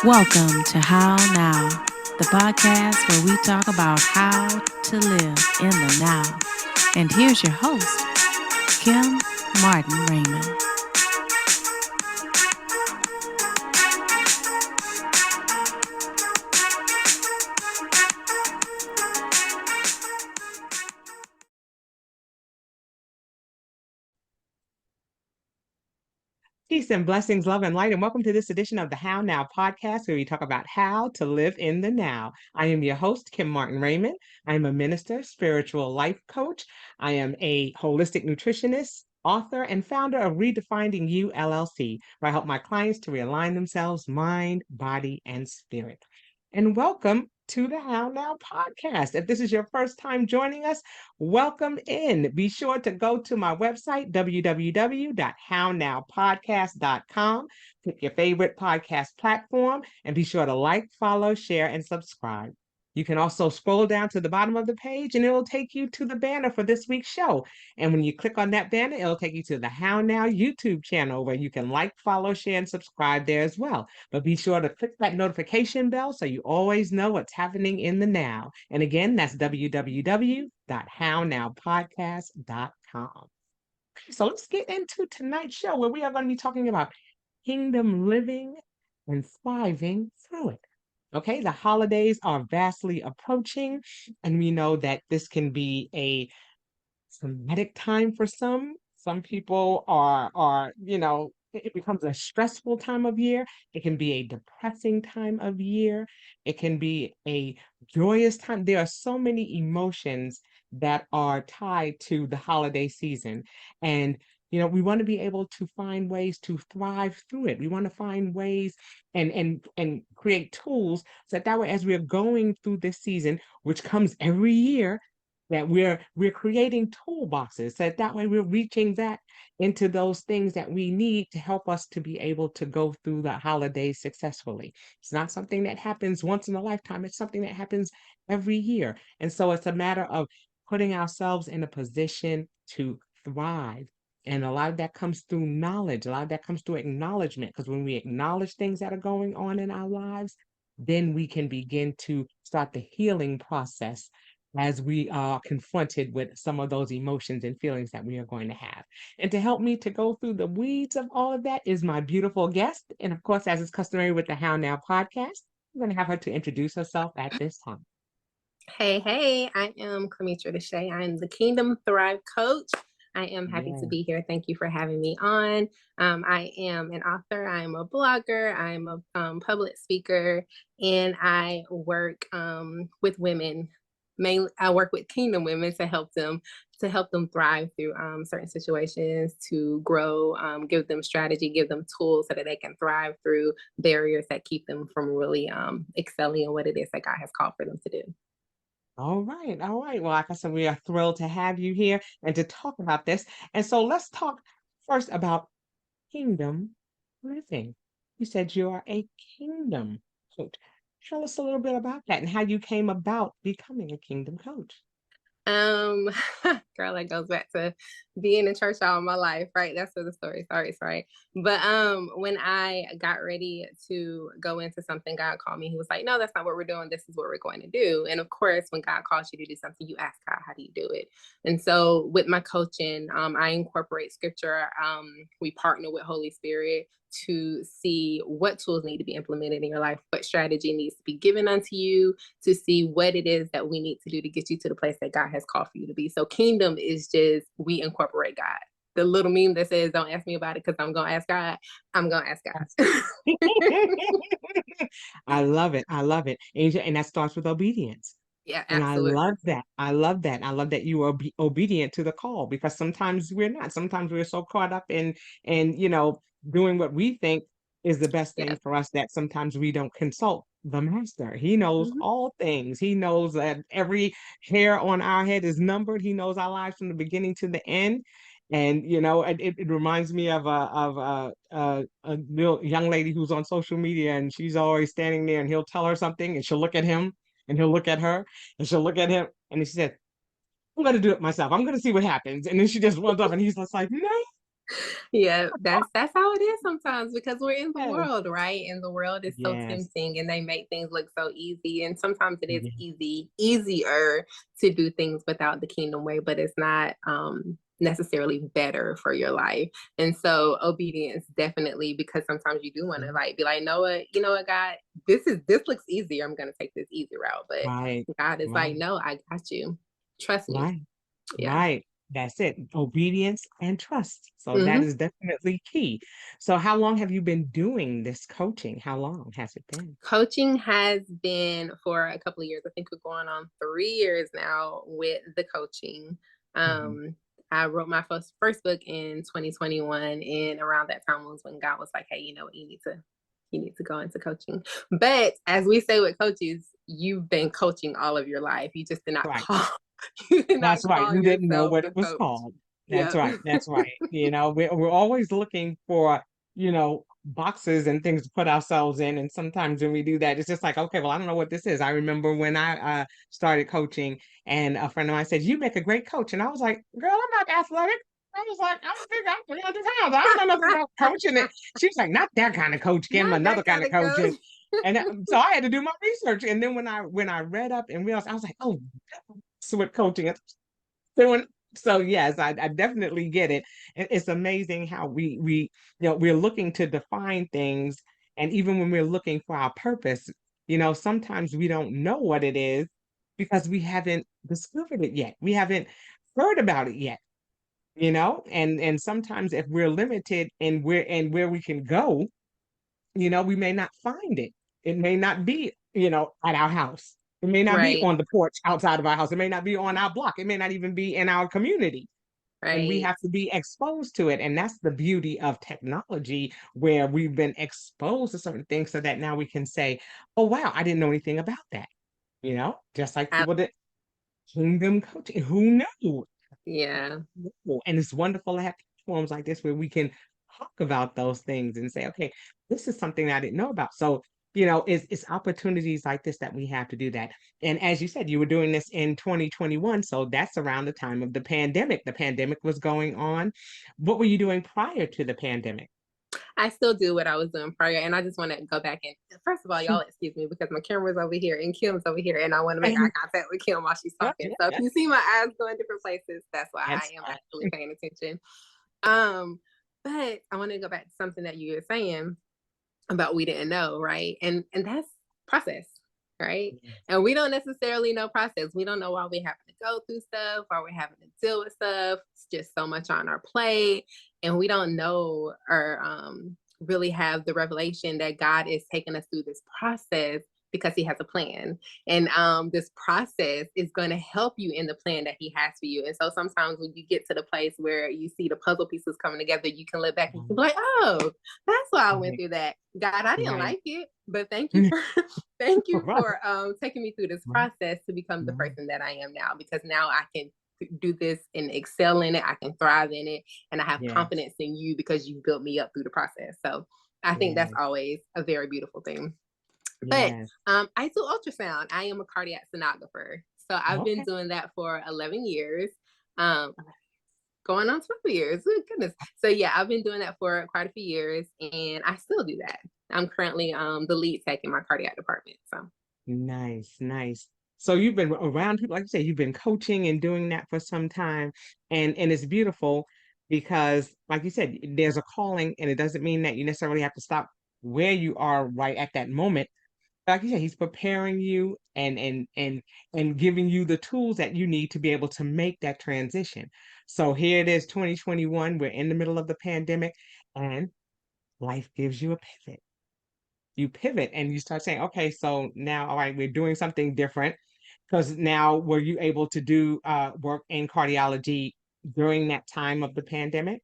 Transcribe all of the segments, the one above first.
Welcome to How Now, the podcast where we talk about how to live in the now. And here's your host, Kim Martin Raymond. Peace and blessings, love and light, and welcome to this edition of the How Now podcast, where we talk about how to live in the now. I am your host, Kim Martin Raymond. I am a minister, spiritual life coach. I am a holistic nutritionist, author, and founder of Redefining You LLC, where I help my clients to realign themselves, mind, body, and spirit. And welcome to the How Now podcast. If this is your first time joining us, welcome in. Be sure to go to my website, www.hownowpodcast.com. Pick your favorite podcast platform and be sure to like, follow, share, and subscribe. You can also scroll down to the bottom of the page and it'll take you to the banner for this week's show. And when you click on that banner, it'll take you to the How Now YouTube channel where you can like, follow, share, and subscribe there as well. But be sure to click that notification bell so you always know what's happening in the now. And again, that's www.hownowpodcast.com. So let's get into tonight's show where we are going to be talking about kingdom living and thriving through it. Okay, the holidays are vastly approaching, and we know that this can be a traumatic time for some. Some people it becomes a stressful time of year. It can be a depressing time of year. It can be a joyous time. There are so many emotions that are tied to the holiday season. And we want to be able to find ways to thrive through it. We want to find ways and create tools so that way, as we're going through this season, which comes every year, that we're creating toolboxes so that way we're reaching back into those things that we need to help us to be able to go through the holidays successfully. It's not something that happens once in a lifetime. It's something that happens every year. And so it's a matter of putting ourselves in a position to thrive. And a lot of that comes through knowledge. A lot of that comes through acknowledgement. Because when we acknowledge things that are going on in our lives, then we can begin to start the healing process as we are confronted with some of those emotions and feelings that we are going to have. And to help me to go through the weeds of all of that is my beautiful guest. And of course, as is customary with the How Now podcast, I'm going to have her to introduce herself at this time. Hey, I am Clemetra Dashié. I am the Kingdom Thrive Coach. I am happy to be here. Thank you for having me on. I am an author. I'm a blogger. I'm a public speaker, and I work with women. Mainly, I work with Kingdom women to help them thrive through certain situations, to grow, give them strategy, give them tools so that they can thrive through barriers that keep them from really excelling in what it is that God has called for them to do. All right, all right. Well, like I said, we are thrilled to have you here and to talk about this. And so let's talk first about kingdom living. You said you are a kingdom coach. Tell us a little bit about that and how you came about becoming a kingdom coach. Um, Girl, that goes back to being in church all my life, right? That's where the story starts, right? But when I got ready to go into something, God called me. He was like, "No, that's not what we're doing. This is what we're going to do." And of course, when God calls you to do something, you ask God, "How do you do it?" And so with my coaching, I incorporate scripture. We partner with Holy Spirit to see what tools need to be implemented in your life, what strategy needs to be given unto you, to see what it is that we need to do to get you to the place that God has called for you to be. So kingdom is just, we incorporate God. The little meme that says, "Don't ask me about it because I'm going to ask God." I'm going to ask God. I love it. I love it. And that starts with obedience. Yeah, And I absolutely. love that. I love that. I love that you are obedient to the call, because sometimes we're not. Sometimes we're so caught up in doing what we think is the best Yeah. thing for us that sometimes we don't consult the master. He knows Mm-hmm. all things. He knows that every hair on our head is numbered. He knows our lives from the beginning to the end. And it reminds me of a little young lady who's on social media, and she's always standing there, and he'll tell her something, and she'll look at him, and he'll look at her, and she'll look at him, and she said, "I'm going to do it myself. I'm going to see what happens." And then she just runs up, and he's just like, "No." Yeah, that's how it is sometimes because we're in the Yes. world, right? And the world is so Yes. tempting and they make things look so easy. And sometimes it is Yeah. easier to do things without the kingdom way, but it's not necessarily better for your life. And so obedience definitely, because sometimes you do want to like be like, you know what, God, this looks easier. I'm gonna take this easy route. But Right. God is like, Right. no, I got you. Trust me. Right. Yeah. Right. That's it. Obedience and trust. So that hmm is definitely key. So how long have you been doing this coaching? How long has it been? Coaching has been for a couple of years. I think we're going on 3 years now with the coaching. Mhm. Um, I wrote my first book in 2021, and around that time was when God was like, "Hey, you know what? You need to go into coaching." But as we say with coaches, you've been coaching all of your life. You just did not Right. call you did not That's right. call You didn't know yourself what the it was coach. called. That's Yep. right. That's right. We're always looking for, boxes and things to put ourselves in. And sometimes when we do that, it's just like, okay, well, I don't know what this is. I remember when I started coaching and a friend of mine said, "You make a great coach." And I was like, "Girl, I'm not athletic." I was like, "I'm big, I'm 300 pounds. I don't know nothing about coaching." And she was like, "Not that kind of coach, Kim, Not another that kind kind of of coaching." coach. And so I had to do my research. And then when I read up and realized, I was like, "Oh, that's what coaching is." So, so yes, I definitely get it. It's amazing how we're looking to define things, and even when we're looking for our purpose, sometimes we don't know what it is because we haven't discovered it yet. We haven't heard about it yet, and sometimes if we're limited in where we can go, we may not find it. It may not be, at our house. It may not be Right. on the porch outside of our house. It may not be on our block. It may not even be in our community. And we Right. have to be exposed to it. And that's the beauty of technology, where we've been exposed to certain things so that now we can say, "Oh, wow, I didn't know anything about that." Just like I, people that kingdom coaching, who knew? yeah. Wonderful. And it's wonderful to have platforms like this where we can talk about those things and say, okay, this is something I didn't know about. So, it's opportunities like this that we have to do that. And as you said, you were doing this in 2021. So that's around the time of the pandemic. The pandemic was going on. What were you doing prior to the pandemic? I still do what I was doing prior. And I just want to go back and first of all, y'all excuse me because my camera's over here and Kim's over here and I want to make eye contact with Kim while she's Yeah, talking. yeah, So if yeah. you see my eyes going different places, that's why I That's am actually fine. paying attention. Um, but I want to go back to something that you were saying about we didn't know, right? And that's process, right? And we don't necessarily know process. We don't know why we're having to go through stuff, why we're having to deal with stuff. It's just so much on our plate, and we don't know or really have the revelation that God is taking us through this process because He has a plan, and this process is going to help you in the plan that He has for you. And so sometimes when you get to the place where you see the puzzle pieces coming together, you can look back and be like, "Oh, that's why I went Right, through that. God, I didn't right, like it, but thank you for thank you right, for taking me through this right, process to become the right. person that I am now because now I can do this and excel in it. I can thrive in it and I have Yes, confidence in you because you built me up through the process." So I think that's yes, always a very beautiful thing. But yes. I do ultrasound. I am a cardiac sonographer. So I've been Okay. doing that for 11 years. Um, going on 12 years. Oh, goodness. So yeah, I've been doing that for quite a few years and I still do that. I'm currently the lead tech in my cardiac department. So Nice, nice. So you've been around people, like you say, you've been coaching and doing that for some time, and it's beautiful because, like you said, there's a calling, and it doesn't mean that you necessarily have to stop where you are right at that moment. Like you said, he's preparing you and giving you the tools that you need to be able to make that transition. So here it is, 2021. We're in the middle of the pandemic, and life gives you a pivot. You pivot and you start saying, okay, so now, all right, we're doing something different. Because now, were you able to do work in cardiology during that time of the pandemic?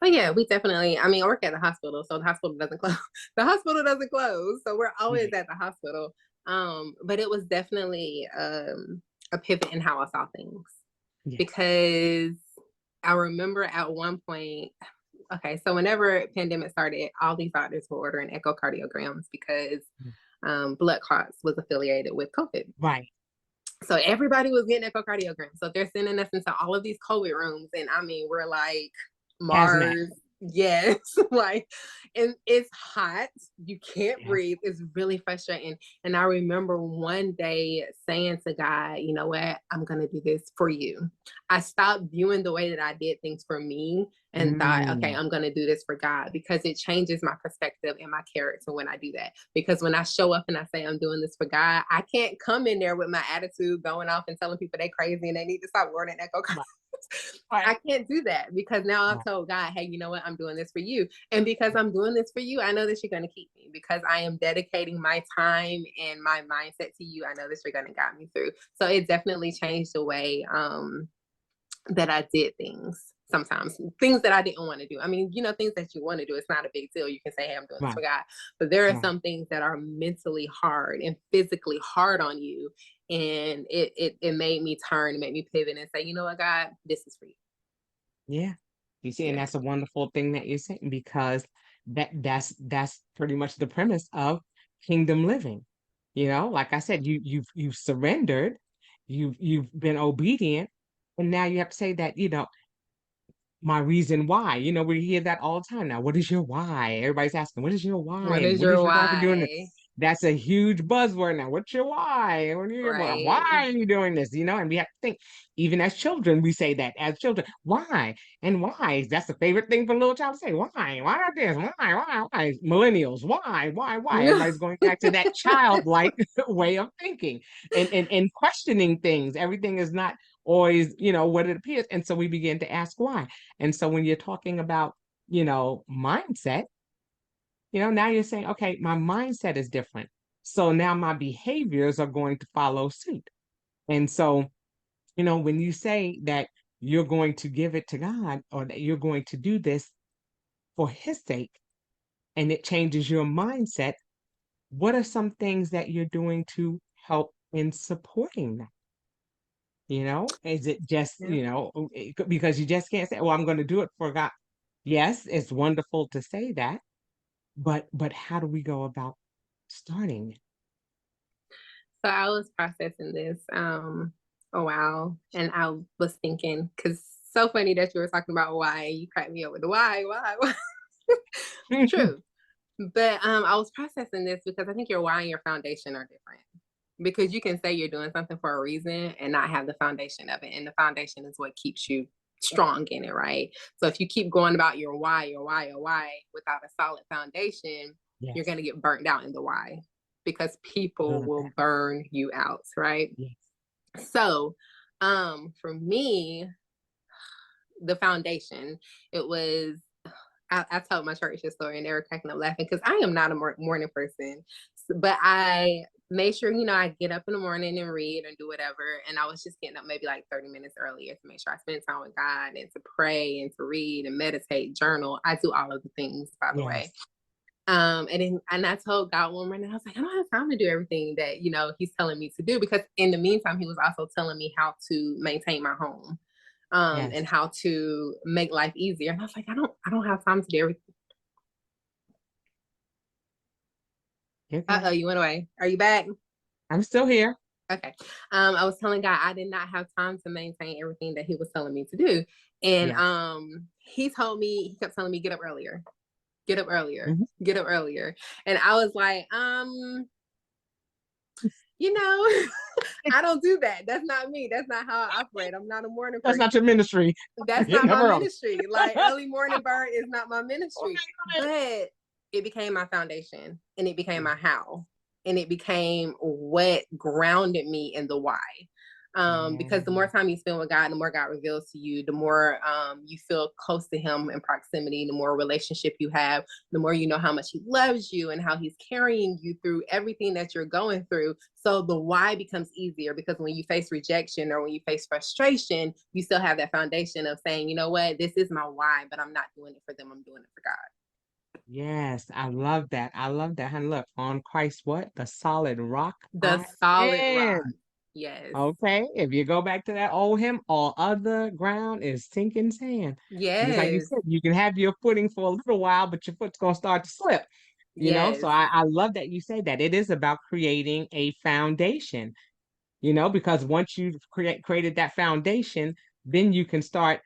oh yeah, we definitely I mean I work at the hospital, so the hospital doesn't close. The hospital doesn't close. So we're always Right. at the hospital. But it was definitely a pivot in how I saw things Yes. because I remember at one point, okay, so whenever pandemic started, all these doctors were ordering echocardiograms because Mm. blood clots was affiliated with COVID. Right. So everybody was getting echocardiograms. So they're sending us into all of these COVID rooms. And I mean, we're like, Hazmat. Mars. Yes. Like, and it's hot. You can't Yes. breathe. It's really frustrating. And I remember one day saying to God, you know what? I'm going to do this for you. I stopped viewing the way that I did things for me and thought, okay, Mm, I'm going to do this for God, because it changes my perspective and my character when I do that. Because when I show up and I say I'm doing this for God, I can't come in there with my attitude going off and telling people they crazy and they need to stop wearing that echo. right. Right. I can't do that, because now I've Right. told God, hey, you know what? I'm doing this for you. And because I'm doing this for you, I know that you're going to keep me, because I am dedicating my time and my mindset to you. I know that you're going to guide me through. So it definitely changed the way that I did things. Sometimes things that I didn't want to do. I mean, things that you want to do, it's not a big deal. You can say, hey, I'm doing this Right. for God. But there are Right. some things that are mentally hard and physically hard on you. And it made me turn, it made me pivot and say, you know what, God, this is for you. Yeah. You see, and Yeah. that's a wonderful thing that you're saying, because that's pretty much the premise of kingdom living. Like I said, you've surrendered, you've been obedient, and now you have to say that, my reason why. We hear that all the time now. What is your why? Everybody's asking, what is your why? What And is what is your your why for doing it? why? That's a huge buzzword now. What's your why? Why Right. are you doing this? And we have to think, even as children, we say that as children, why? And why? That's the favorite thing for a little child to say. Why? Why not this? Why? Millennials, why? Why? Everybody's going back to that childlike way of thinking and questioning things. Everything is not always, what it appears. And so we begin to ask why. And so when you're talking about, mindset, now you're saying, okay, my mindset is different. So now my behaviors are going to follow suit. And so, when you say that you're going to give it to God, or that you're going to do this for his sake, and it changes your mindset, what are some things that you're doing to help in supporting that? Is it just, Yeah. because you just can't say, well, I'm going to do it for God. Yes, it's wonderful to say that, but how do we go about starting? So I was processing this a while, and I was thinking, because so funny that you were talking about why, you cracked me up with the why. True. But I was processing this because I think your why and your foundation are different. Because you can say you're doing something for a reason and not have the foundation of it. And the foundation is what keeps you strong in it, right? So if you keep going about your why without a solid foundation, you're Yes. going to get burnt out in the why, because people Love will that. burn you out, right? Yes. So for me, the foundation, it was, I told my church this story and they were cracking up laughing, because I am not a morning person. But I made sure, I get up in the morning and read and do whatever. And I was just getting up maybe like 30 minutes earlier to make sure I spend time with God and to pray and to read and meditate, journal. I do all of the things, by the way. Yes. And I told God one morning, I was like, I don't have time to do everything that, he's telling me to do, because in the meantime, he was also telling me how to maintain my home. And Yes. how to make life easier. And I was like, I don't have time to do everything. Okay. You went away. Are you back? I'm still here. Okay. I was telling God I did not have time to maintain everything that he was telling me to do. And Yes. he kept telling me, get up earlier, get up earlier, Mhm. get up earlier. And I was like, you know, I don't do that. That's not me. That's not how I operate. I'm not a morning That's person. not your ministry. That's not Getting up my early. ministry. Like, early morning bird is not my ministry. Okay. But it became my foundation, and it became my how, and it became what grounded me in the why. Because the more time you spend with God, the more God reveals to you, the more you feel close to him in proximity, the more relationship you have, the more you know how much he loves you and how he's carrying you through everything that you're going through. So the why becomes easier, because when you face rejection or when you face frustration, you still have that foundation of saying, you know what, this is my why, but I'm not doing it for them, I'm doing it for God. Yes, I love that. I love that. And look, on Christ, what? The solid rock The I solid rock. stand. Yes. Okay. If you go back to that old hymn, all other ground is sinking sand. Just like you Yes. said, you can have your footing for a little while, but your foot's gonna start to slip. So Yes. I love that you say that. It is about creating a foundation, because once you've created that foundation, then you can start,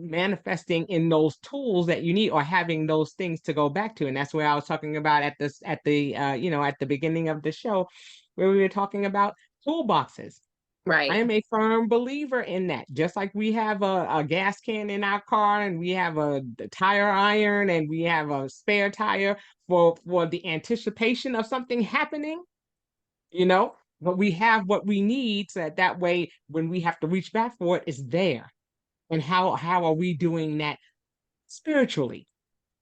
manifesting in those tools that you need, or having those things to go back to. And that's where I was talking about at this at the at the beginning of the show, where we were talking about toolboxes. I Right. am a firm believer in that. Just like we have a gas can in our car, and we have the tire iron, and we have a spare tire for the anticipation of something happening, you know, but we have what we need, so that way when we have to reach back for it, it's there. And how are we doing that spiritually?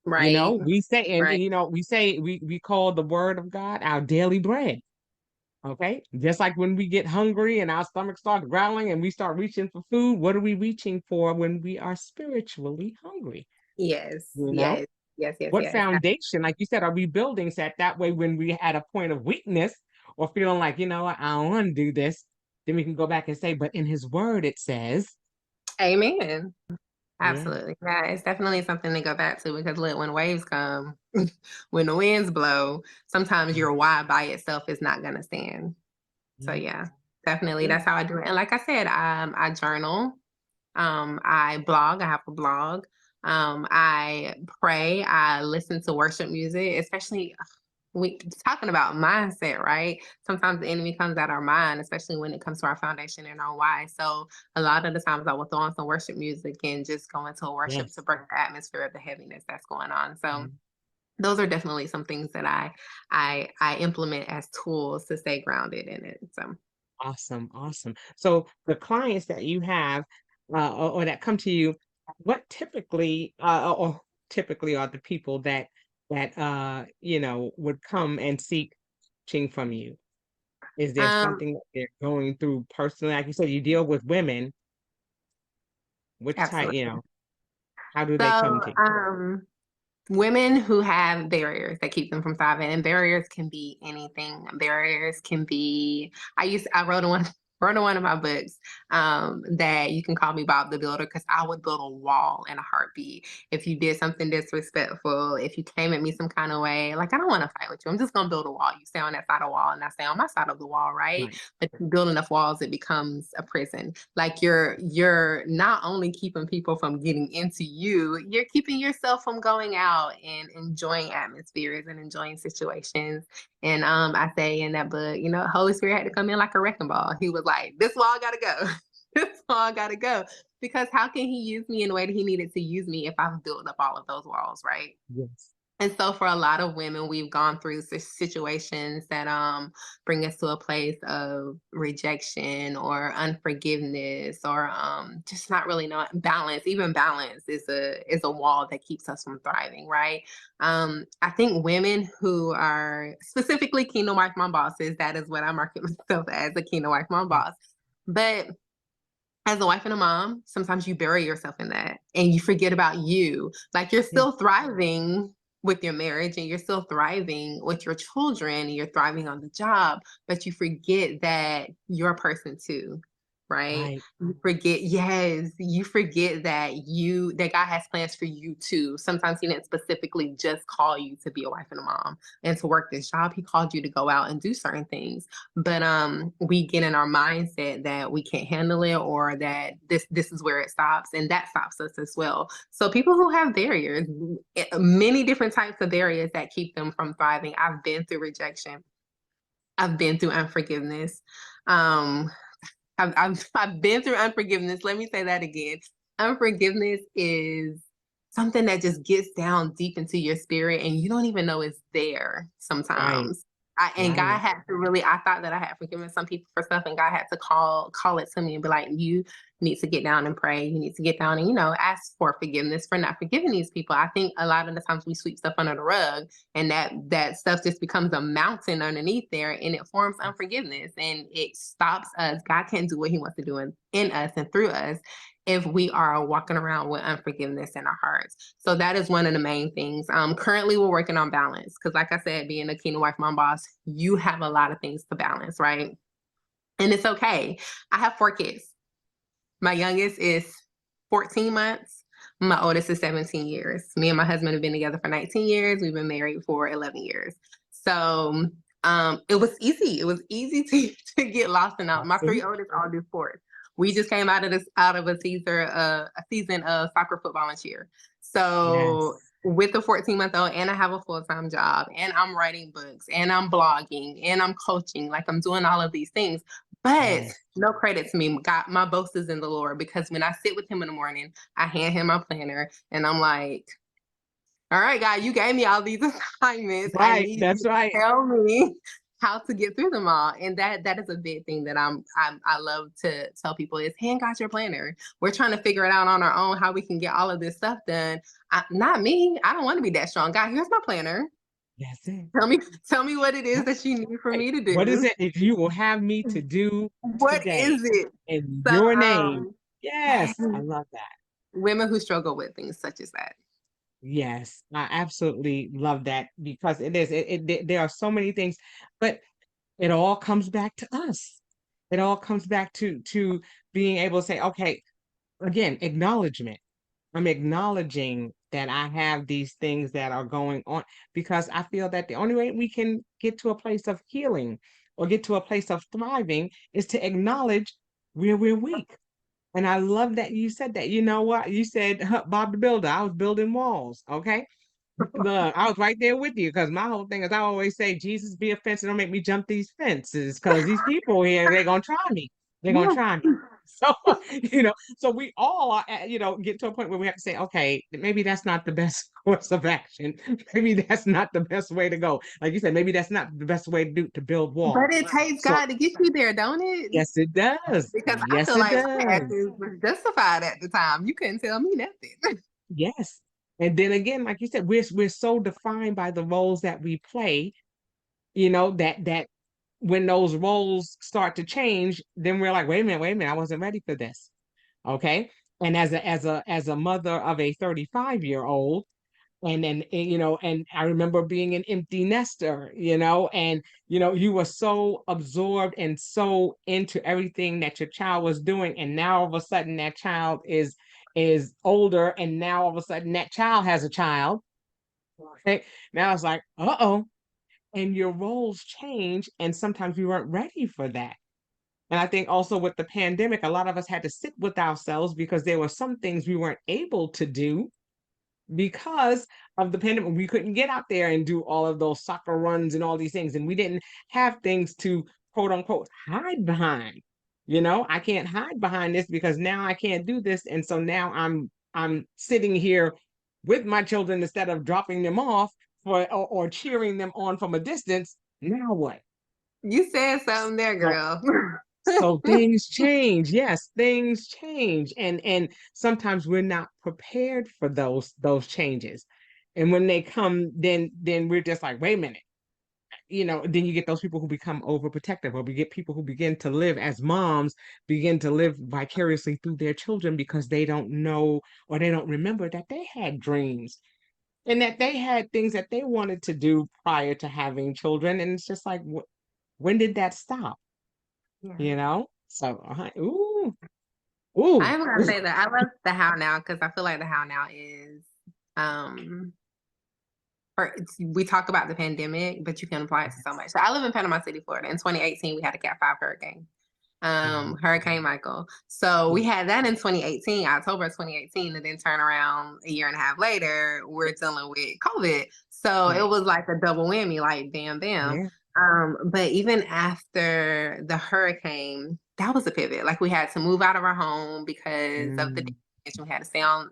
Right. We say, and Right. we say, we call the word of God our daily bread. Okay. Just like when we get hungry and our stomach starts growling and we start reaching for food, what are we reaching for when we are spiritually hungry? Yes. You know, Yes. Yes. Yes. what Yes. foundation, like you said, are we building, so that way when we at a point of weakness or feeling like, what, I don't want to do this, then we can go back and say, but in his word it says, Amen. yeah, Absolutely. Yeah, it's definitely something to go back to, because look, when waves come, when the winds blow, sometimes your why by itself is not going to stand. So yeah, yeah, definitely yeah, that's how I do it. And like I said, I journal, I blog, I have a blog. I pray, I listen to worship music, especially we talking about mindset, right? Sometimes the enemy comes at our mind, especially when it comes to our foundation and our why. So a lot of the times I will throw on some worship music and just go into a worship to yes. break the atmosphere of the heaviness that's going on. So Mhm. those are definitely some things that I implement as tools to stay grounded in it. So Awesome, awesome. So the clients that you have, or that come to you, what typically, or typically are the people that would come and seek coaching from you? Is there um something that they're going through personally? Like you said, you deal with women. Which type, absolutely. how do they come So to you? women who have barriers that keep them from thriving, and barriers can be anything. Barriers can be, I wrote in one wrote in one of my books, that you can call me Bob the Builder, because I would build a wall in a heartbeat. If you did something disrespectful, if you came at me some kind of way, like, I don't want to fight with you, I'm just gonna build a wall. You stay on that side of the wall and I stay on my side of the wall, right? Right, But you build enough walls, it becomes a prison. Like, you're not only keeping people from getting into you, you're keeping yourself from going out and enjoying atmospheres and enjoying situations. And I say in that book, Holy Spirit had to come in like a wrecking ball. He was like, this wall gotta go. This wall gotta go. Because how can he use me in the way that he needed to use me if I've built up all of those walls, right? yes, And so for a lot of women, we've gone through situations that bring us to a place of rejection or unforgiveness, or just not really knowing balance. Even balance is a wall that keeps us from thriving, right? I think women who are specifically Kingdom Wife Mom Bosses, that is what I market myself as, a Kingdom Wife Mom yes, Boss. But as a wife and a mom, sometimes you bury yourself in that and you forget about you. Like, you're yes, still thriving with your marriage and you're still thriving with your children and you're thriving on the job, but you forget that you're a person too, right? right, You forget, yes, you forget that God has plans for you too. Sometimes he didn't specifically just call you to be a wife and a mom and to work this job. He called you to go out and do certain things. But we get in our mindset that we can't handle it, or that this is where it stops, and that stops us as well. So people who have barriers, many different types of barriers that keep them from thriving. I've been through rejection. I've been through unforgiveness. um I've been through unforgiveness. Let me say that again. Unforgiveness is something that just gets down deep into your spirit and you don't even know it's there right, sometimes. And God right, had to really, I thought that I had forgiven some people for stuff, and God had to call it to me and be like, you need to get down and pray. You need to get down and, ask for forgiveness for not forgiving these people. I think a lot of the times we sweep stuff under the rug, and that stuff just becomes a mountain underneath there, and it forms unforgiveness and it stops us. God can't do what he wants to do in us and through us if we are walking around with unforgiveness in our hearts. So that is one of the main things. Currently we're working on balance, because like I said, being a Kingdom Wife Mom Boss, you have a lot of things to balance, right? And it's okay. I have 4 kids. My youngest is 14 months. My oldest is 17 years. Me and my husband have been together for 19 years. We've been married for 11 years. So it was easy. It was easy to get lost in out. My 3 awesome, oldest all do sports. we just came out of a season of soccer, football, and cheer. So Yes. with a 14-month-old, and I have a full-time job, and I'm writing books, and I'm blogging, and I'm coaching, like I'm doing all of these things. But Yes. no credit to me. God, my boast is in the Lord, because when I sit with him in the morning, I hand him my planner, and I'm like, all right, God, you gave me all these assignments. I Right. need you That's to right. tell me how to get through them all. And that is a big thing that I love to tell people is hand God your planner. We're trying to figure it out on our own, how we can get all of this stuff done. Not me. I don't want to be that strong. God, here's my planner. That's it. Tell me what it is that you need for Right. me to What is do. it if you will have me to do What today is it? in So your name? Yes, yes, I love that. women who struggle with things such as that. Yes, I absolutely love that because it is. There are so many things, but it all comes back to us. It all comes back to being able to say, okay, again, acknowledgement. I'm acknowledging that I have these things that are going on because I feel that the only way we can get to a place of healing or get to a place of thriving is to acknowledge where we're weak. And I love that you said that. You know what? You said Bob the Builder. I was building walls. Okay. Look, I was right there with you because my whole thing is I always say, Jesus be a fence and don't make me jump these fences because these people here, they're going to try me. They're going to try me. So, so we all are, get to a point where we have to say, okay, maybe that's not the best course of action. Maybe that's not the best way to go. Like you said, maybe that's not the best way to build walls. But it takes So, God to get you there, don't it? yes, it does. Because I Yes, feel it like my does. actions were justified at the time. You couldn't tell me nothing. Yes. And then again, like you said, we're so defined by the roles that we play, that when those roles start to change, then we're like, wait a minute, I wasn't ready for this. Okay. And as a mother of a 35-year-old, and then and I remember being an empty nester, and you were so absorbed and so into everything that your child was doing, and now all of a sudden that child is older, and now all of a sudden that child has a child. Okay, now it's like, uh-oh, and your roles change, and sometimes we weren't ready for that. And I think also with the pandemic, a lot of us had to sit with ourselves because there were some things we weren't able to do because of the pandemic. We couldn't get out there and do all of those soccer runs and all these things. And we didn't have things to quote unquote hide behind. I can't hide behind this because now I can't do this. And so now I'm sitting here with my children instead of dropping them off or cheering them on from a distance. Now what? You said something there, So girl. so things change. Yes, things change. And sometimes we're not prepared for those changes. And when they come, then we're just like, wait a minute. Then you get those people who become overprotective, or we get people who begin to live as moms, begin to live vicariously through their children because they don't know or they don't remember that they had dreams and that they had things that they wanted to do prior to having children. And it's just like, when did that stop? Yeah. So ooh I'm gonna say that I love the how now, because I feel like the how now is we talk about the pandemic, but you can apply it to so much. So I live in Panama City, Florida. In 2018, we had a Cat 5 hurricane, Hurricane Michael. So we had that in 2018, October of 2018, and then turn around a year and a half later, we're dealing with COVID. So it was like a double whammy, like bam, bam. Yeah. But even after the hurricane, that was a pivot. Like we had to move out of our home because of the damage. We had to stay on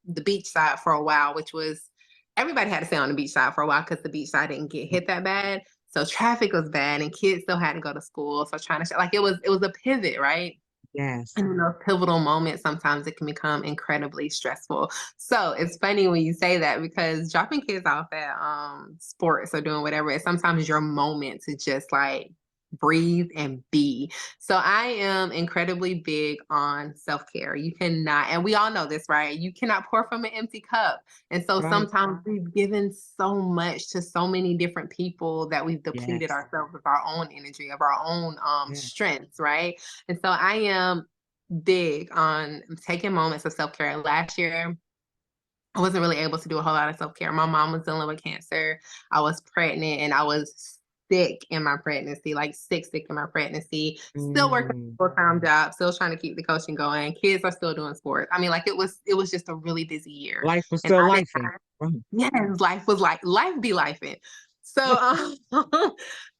the beach side for a while, which was everybody had to stay on the beach side for a while because the beach side didn't get hit that bad. So traffic was bad and kids still had to go to school. So trying to like it was a pivot, right? Yes. And in those pivotal moments, sometimes it can become incredibly stressful. So it's funny when you say that, because dropping kids off at sports or doing whatever is sometimes your moment to just like breathe and be. So I am incredibly big on self-care. You cannot, and we all know this, right? You cannot pour from an empty cup. And so Right. sometimes we've given so much to so many different people that we've depleted Yes. ourselves of our own energy, of our own Yes. strengths, right? And so I am big on taking moments of self-care. Last year, I wasn't really able to do a whole lot of self-care. My mom was dealing with cancer. I was pregnant and I was sick in my pregnancy, like sick in my pregnancy. Still working a full-time job, still trying to keep the coaching going. Kids are still doing sports. I mean, like it was just a really busy year. Life was And still I lifing. yes, life be lifing. So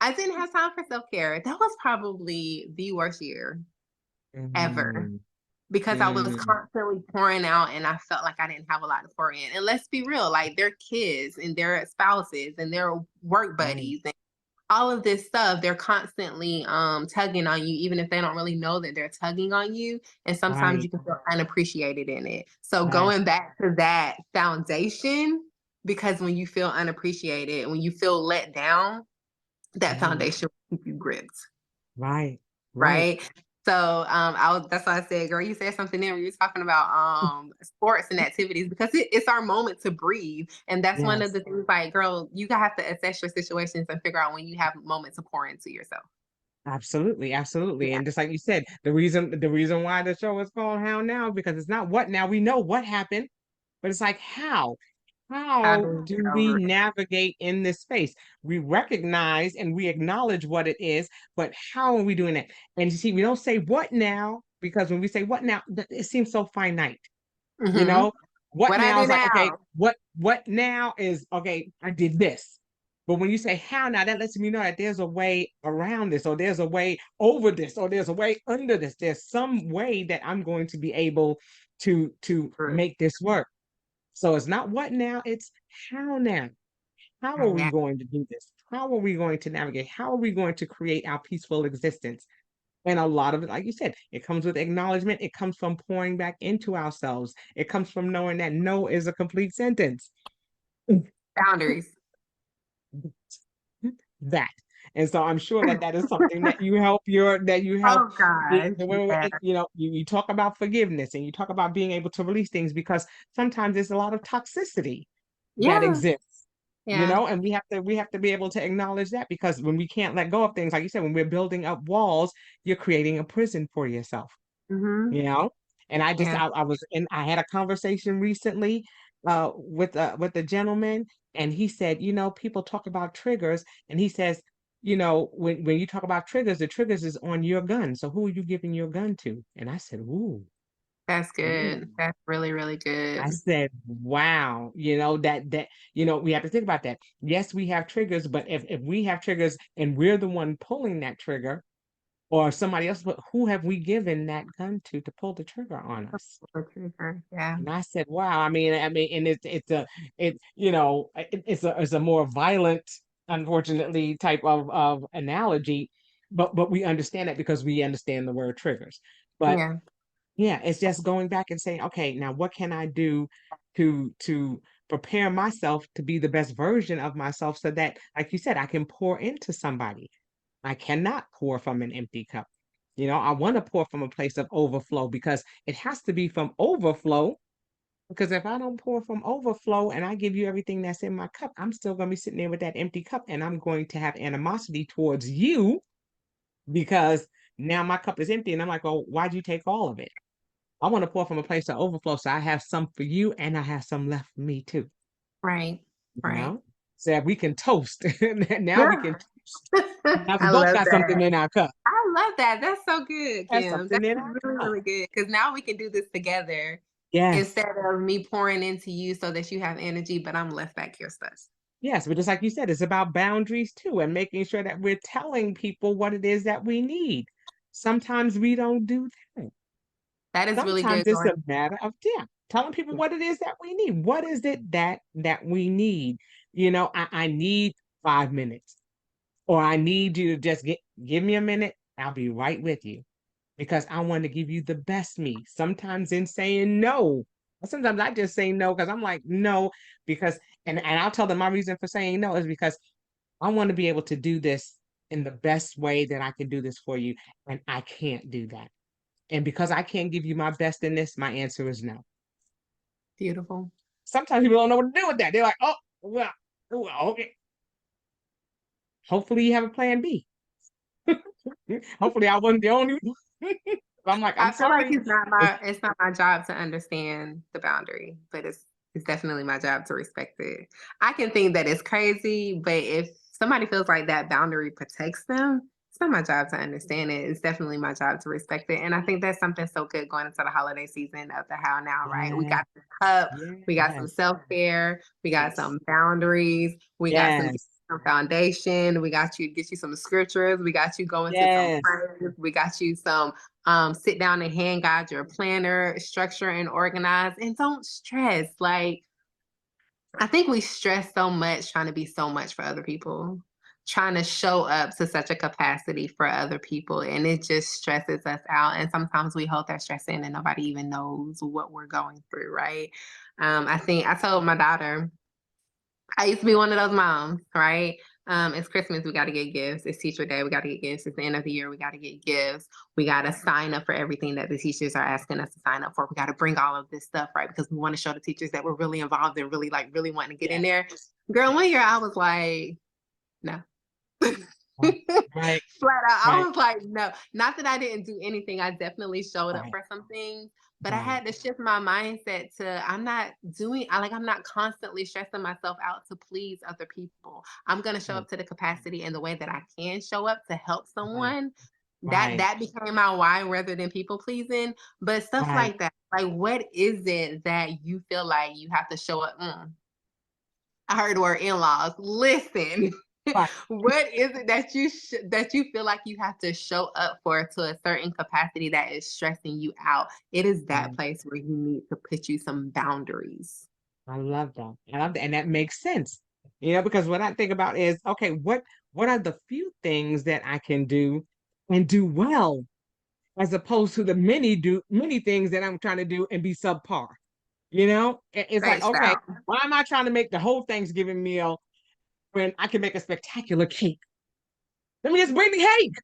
I didn't have time for self-care. That was probably the worst year ever because I was constantly pouring out and I felt like I didn't have a lot to pour in. And let's be real, like their kids and their spouses and their work buddies and all of this stuff, they're constantly tugging on you, even if they don't really know that they're tugging on you. And sometimes you can feel unappreciated in it. So going back to that foundation, because when you feel unappreciated, when you feel let down, that foundation will keep you gripped. Right. So that's why I said, girl, you said something there when you were talking about sports and activities, because it's our moment to breathe. And that's one of the things, like, girl, you have to assess your situations and figure out when you have moments to pour into yourself. Absolutely. Yeah. And just like you said, the reason why the show is called How Now, because it's not what now. We know what happened, but it's like how. How do we navigate in this space? We recognize and we acknowledge what it is, but how are we doing that? And you see, we don't say what now, because when we say what now, it seems so finite. You know, what I now do is like, okay, now. what now is okay, I did this. But when you say how now, that lets me know that there's a way around this, or there's a way over this, or there's a way under this. There's some way that I'm going to be able to make this work. So it's not what now, it's how now. How are we going to do this? How are we going to navigate? How are we going to create our peaceful existence? And a lot of it, like you said, it comes with acknowledgement. It comes from pouring back into ourselves. It comes from knowing that no is a complete sentence. Boundaries. That. And so I'm sure that is something that you help Oh gosh. you know, you talk about forgiveness and you talk about being able to release things, because sometimes there's a lot of toxicity that exists, you know, and we have to be able to acknowledge that, because when we can't let go of things, like you said, when we're building up walls, you're creating a prison for yourself, you know. And I had a conversation recently with a gentleman, and he said, you know, people talk about triggers, and he says, you know, when you talk about triggers, the triggers is on your gun, so who are you giving your gun to? And I said, ooh, That's good. ooh. That's really, really I good. said, wow, you know, you know, we have to think about that. Yes, we have triggers, but if we have triggers and we're the one pulling that trigger, or somebody else, but who have we given that gun to pull the trigger on us? Yeah. And I said, wow, and you know, it's a more violent, unfortunately, type of analogy, but we understand that because we understand the word triggers. But Yeah. yeah, it's just going back and saying, okay, now what can I do to prepare myself to be the best version of myself, so that, like you said, I can pour into somebody. I cannot pour from an empty cup. You know, I want to pour from a place of overflow, because it has to be from overflow. Because if I don't pour from overflow and I give you everything that's in my cup, I'm still going to be sitting there with that empty cup, and I'm going to have animosity towards you, because now my cup is empty and I'm like, oh, why'd you take all of it? I want to pour from a place of overflow, so I have some for you and I have some left for me too. Right. You Right. know? So that we can toast. Now we Yeah. can toast. Now we I both love got something that. in our cup. I love that. That's so good, That's Kim. something That's in our really, cup. really good. Because now we can do this together Yes. instead of me pouring into you so that you have energy, but I'm left back here stuck. Yes, but just like you said, it's about boundaries too, and making sure that we're telling people what it is that we need. Sometimes we don't do that. That is really Sometimes good it's going. a matter of, yeah, telling people what it is that we need. What is it that we need? You know, I need 5 minutes, or I need you to just give me a minute. I'll be right with you, because I want to give you the best me. Sometimes in saying no, sometimes I just say no because I'm like, no, because, and I'll tell them my reason for saying no is because I want to be able to do this in the best way that I can do this for you. And I can't do that. And because I can't give you my best in this, my answer is no. Beautiful. Sometimes people don't know what to do with that. They're like, oh, well, okay. Hopefully you have a plan B. Hopefully I wasn't the only one. I'm like, I'm I feel like sorry. it's not my job to understand the boundary, but it's definitely my job to respect it. I can think that it's crazy, but if somebody feels like that boundary protects them, it's not my job to understand it. It's definitely my job to respect it. And I think that's something so good going into the holiday season of the how now, right? We Yeah. got the cup, we got some Yes. self-care, we got Yes. some boundaries, we got some Yes. foundation, we got you get you some scriptures, we got you going to some Yes. prayers, we got you some sit down and hand guide your planner, structure and organize, and don't stress. Like, I think we stress so much trying to be so much for other people, trying to show up to such a capacity for other people, and it just stresses us out. And sometimes we hold that stress in, and nobody even knows what we're going through, right? I think I told my daughter, I used to be one of those moms, right? It's Christmas, we got to get gifts. It's teacher day, we got to get gifts. It's the end of the year, we got to get gifts. We got to sign up for everything that the teachers are asking us to sign up for. We got to bring all of this stuff, right? Because we want to show the teachers that we're really involved and really like really wanting to get in there. Girl, one year I was like, no. Right. Flat out. I Right. was like, no. Not that I didn't do anything. I definitely showed up Right. for some things, but I Right. had to shift my mindset to I'm not I'm not constantly stressing myself out to please other people. I'm gonna show Right. up to the capacity and the way that I can show up to help Right. someone. Right. That became my why rather than people pleasing. But stuff Right. like that. Like, what is it that you feel like you have to show up? I heard the word in-laws. Listen, Right. what is it that that you feel like you have to show up for to a certain capacity that is stressing you out? It is that Right. place where you need to put you some boundaries. I love that. I love that. And that makes sense. Because what I think about is, okay, what are the few things that I can do and do well, as opposed to the many things that I'm trying to do and be subpar. It's like, Spaced okay, out. why am I trying to make the whole Thanksgiving meal when I can make a spectacular cake? Let me just bring the cake.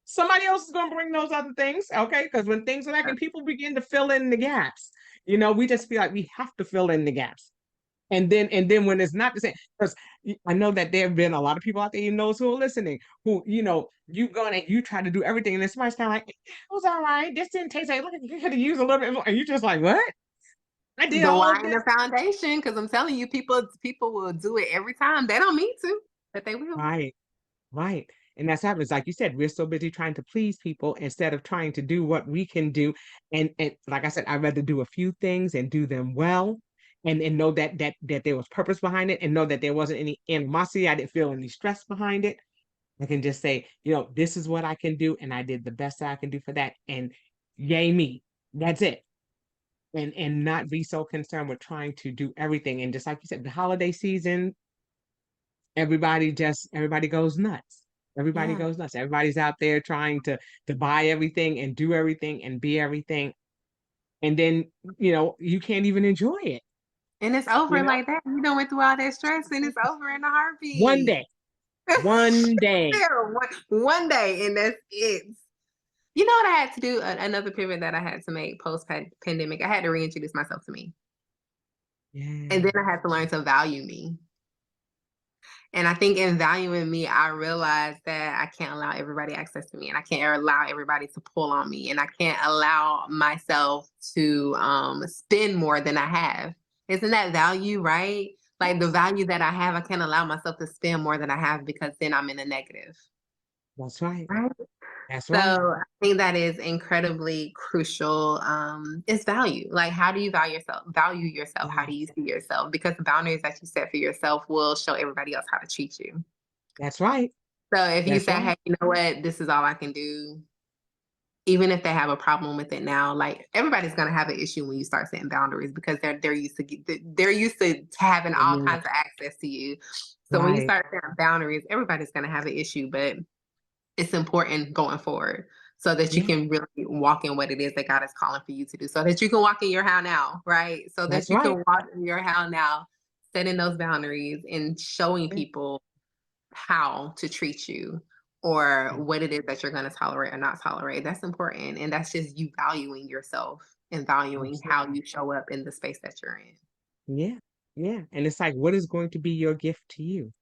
Somebody else is going to bring those other things, okay? Because when things are like, and people begin to fill in the gaps, we just feel like we have to fill in the gaps. And then when it's not the same, because I know that there have been a lot of people out there, who are listening, who, you try to do everything, and then somebody's kind of like, it was all right. This didn't taste like, look, you could have used a little bit more. And you're just like, what? I did The all why of and this. the foundation, because I'm telling you, people will do it every time. They don't mean to, but they will. Right, right. And that's happens. Like you said, we're so busy trying to please people instead of trying to do what we can do. And like I said, I'd rather do a few things and do them well, and know that there was purpose behind it, and know that there wasn't any animosity. I didn't feel any stress behind it. I can just say, this is what I can do, and I did the best I can do for that. And yay me. That's it. And not be so concerned with trying to do everything. And just like you said, the holiday season, everybody goes nuts. Everybody Yeah. goes nuts. Everybody's out there trying to buy everything and do everything and be everything. And then, you can't even enjoy it. And it's You over know, like that. You done went through all that stress and it's over in a one heartbeat. day, one day. There, one day, and that's it. You know what I had to do? Another pivot that I had to make post pandemic. I had to reintroduce myself to me, and then Yeah. I had to learn to value me. And I think in valuing me, I realized that I can't allow everybody access to me, and I can't allow everybody to pull on me, and I can't allow myself to spend more than I have. Isn't that value, right? Like the Yes. value that I have, I can't allow myself to spend more than I have because then I'm in a negative. That's right. Right. That's So right. I think that is incredibly crucial. Is value. Like, how do you value yourself? Value yourself. How do Yes. you see yourself? Because the boundaries that you set for yourself will show everybody else how to treat you. That's right. So if you That's say, right. hey, you know what, this is all I can do, even if they have a problem with it now, like everybody's gonna have an issue when you start setting boundaries because they're used to having all Yeah. kinds of access to you. So when you Right. start setting boundaries, everybody's gonna have an issue, but it's important going forward so that you Yeah. can really walk in what it is that God is calling for you to do, so that you can walk in your how now, right? So that That's you right. can walk in your how now, setting those boundaries and showing Yeah. people how to treat you or what it is that you're going to tolerate or not tolerate. That's important. And that's just you valuing yourself and valuing how Absolutely. you show up in the space that you're in. Yeah. Yeah. And it's like, what is going to be your gift to you?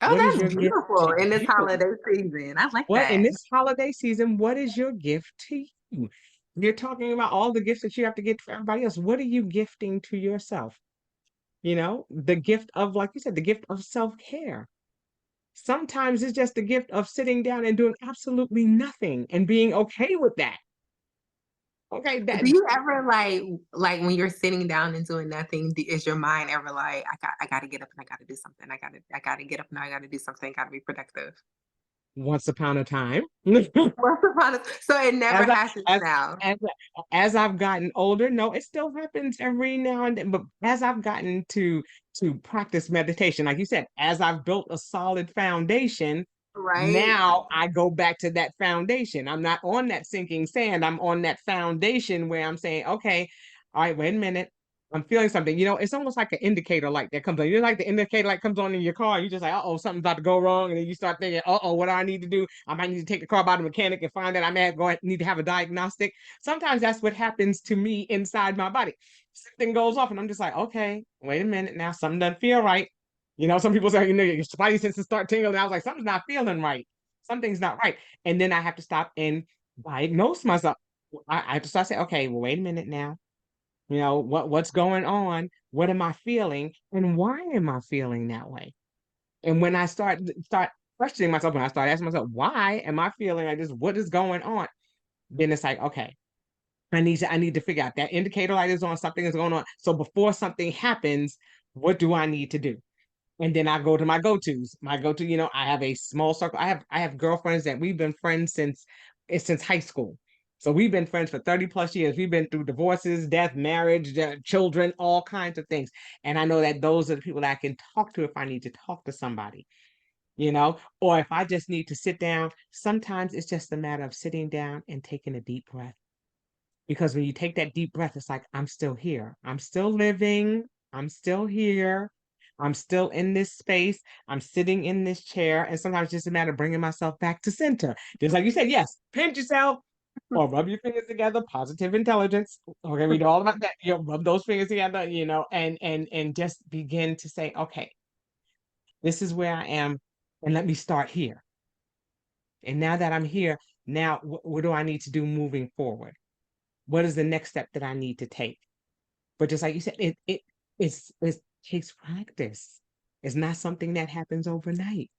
Oh, What is that's your gift beautiful to in this you? holiday season. I like What in that. this holiday season, what is your gift to you? You're talking about all the gifts that you have to get for everybody else. What are you gifting to yourself? The gift of, like you said, the gift of self-care. Sometimes it's just the gift of sitting down and doing absolutely nothing and being okay with that. Okay, that Do you ever like when you're sitting down and doing nothing, is your mind ever like, I gotta get up and I gotta do something. I gotta get up and I gotta do something, gotta be productive. once upon a time. So it never as I, happens as now. as as I've gotten older, no, it still happens every now and then. But as I've gotten to practice meditation, like you said, as I've built a solid foundation, Right? now I go back to that foundation. I'm not on that sinking sand. I'm on that foundation where I'm saying, okay, all right, wait a minute. I'm feeling something. It's almost like an indicator light that comes on. Like the indicator light comes on in your car. You're just like, oh, something's about to go wrong. And then you start thinking, what do I need to do? I might need to take the car by the mechanic and find that I may need to have a diagnostic. Sometimes that's what happens to me inside my body. Something goes off and I'm just like, okay, wait a minute now. Something doesn't feel right. Some people say, your spidey senses start tingling. I was like, something's not feeling right. Something's not right. And then I have to stop and diagnose myself. I have to start saying, okay, well, wait a minute now. What's going on? What am I feeling? And why am I feeling that way? And when I start questioning myself, when I start asking myself, why am I feeling like this? What is going on? Then it's like, okay, I need to figure out that indicator light is on, something is going on. So before something happens, what do I need to do? And then I go to my go-tos. My go-to, I have a small circle. I have girlfriends that we've been friends since high school. So we've been friends for 30 plus years. We've been through divorces, death, marriage, children, all kinds of things. And I know that those are the people that I can talk to if I need to talk to somebody, or if I just need to sit down. Sometimes it's just a matter of sitting down and taking a deep breath. Because when you take that deep breath, it's like, I'm still here. I'm still living. I'm still here. I'm still in this space. I'm sitting in this chair. And sometimes it's just a matter of bringing myself back to center. Just like you said, yes, pinch yourself or rub your fingers together, positive intelligence. Okay, we know all about that. Rub those fingers together, and just begin to say, okay, this is where I am. And let me start here. And now that I'm here, now what do I need to do moving forward? What is the next step that I need to take? But just like you said, it takes practice. It's not something that happens overnight.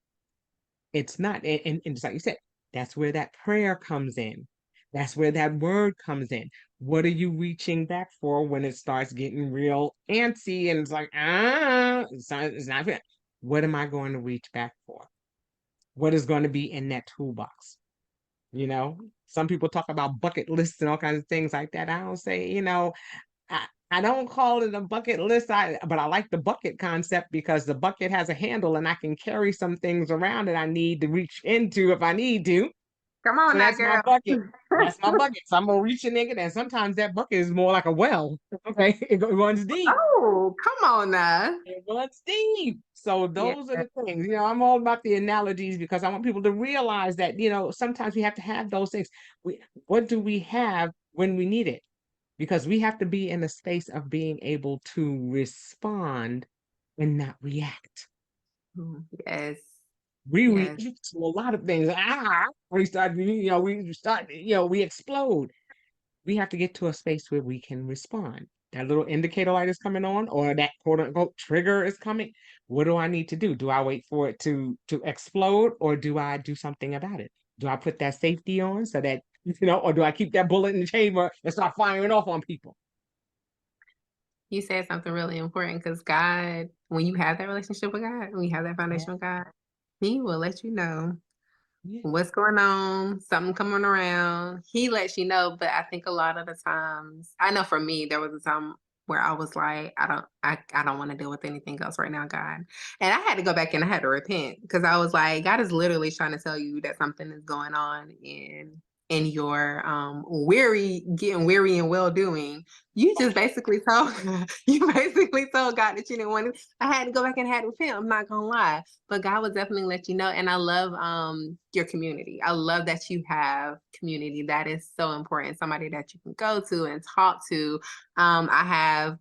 It's not. And just like you said, that's where that prayer comes in. That's where that word comes in. What are you reaching back for when it starts getting real antsy and it's like, it's not fair. What am I going to reach back for? What is going to be in that toolbox? Some people talk about bucket lists and all kinds of things like that. I don't say, I don't call it a bucket list, but I like the bucket concept because the bucket has a handle and I can carry some things around that I need to reach into if I need to. Come on So now, that's my girl. bucket. That's my bucket. So I'm gonna reach in there, and sometimes that bucket is more like a well. Okay, it runs deep. Oh, come on now. It runs deep. So Yeah. those are the things. I'm all about the analogies because I want people to realize that sometimes we have to have those things. What do we have when we need it? Because we have to be in a space of being able to respond and not react. Yes. We Yes. react to a lot of things. We explode. We have to get to a space where we can respond. That little indicator light is coming on, or that quote unquote trigger is coming. What do I need to do? Do I wait for it to explode, or do I do something about it? Do I put that safety on so that or do I keep that bullet in the chamber and start firing off on people? You said something really important because God, when you have that relationship with God, when you have that Yeah, foundation with God, He will let you know yeah, what's going on, something coming around. He lets you know, but I think a lot of the times, I know for me, there was a time where I was like, I don't want to deal with anything else right now, God. And I had to go back and I had to repent because I was like, God is literally trying to tell you that something is going on in your getting weary and well doing. You just basically told God that you didn't want to. I had to go back and had to repent. I'm not gonna lie. But God will definitely let you know. And I love your community. I love that you have community. That is so important. Somebody that you can go to and talk to. I have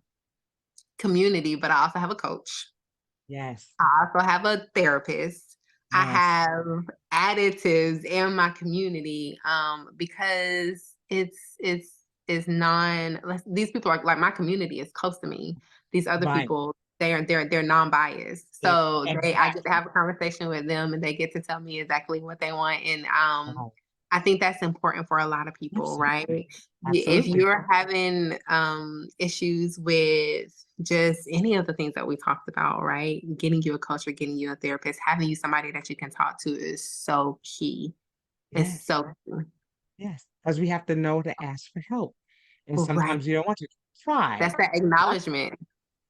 community, but I also have a coach. yes, I also have a therapist. I yes, have additives in my community because it's these people are like my community is close to me. These other right, people they're non-biased. Yeah, So I get to exactly. have a conversation with them and they get to tell me exactly what they want. And Right. I think that's important for a lot of people, right? Absolutely. If Absolutely. you're having issues with just any of the things that we talked about, right? Getting you a coach or getting you a therapist, having you somebody that you can talk to is so key. It's Yes. so key. Yes. Because we have to know to ask for help. And Right. sometimes you don't want to try. That's that Try. acknowledgement.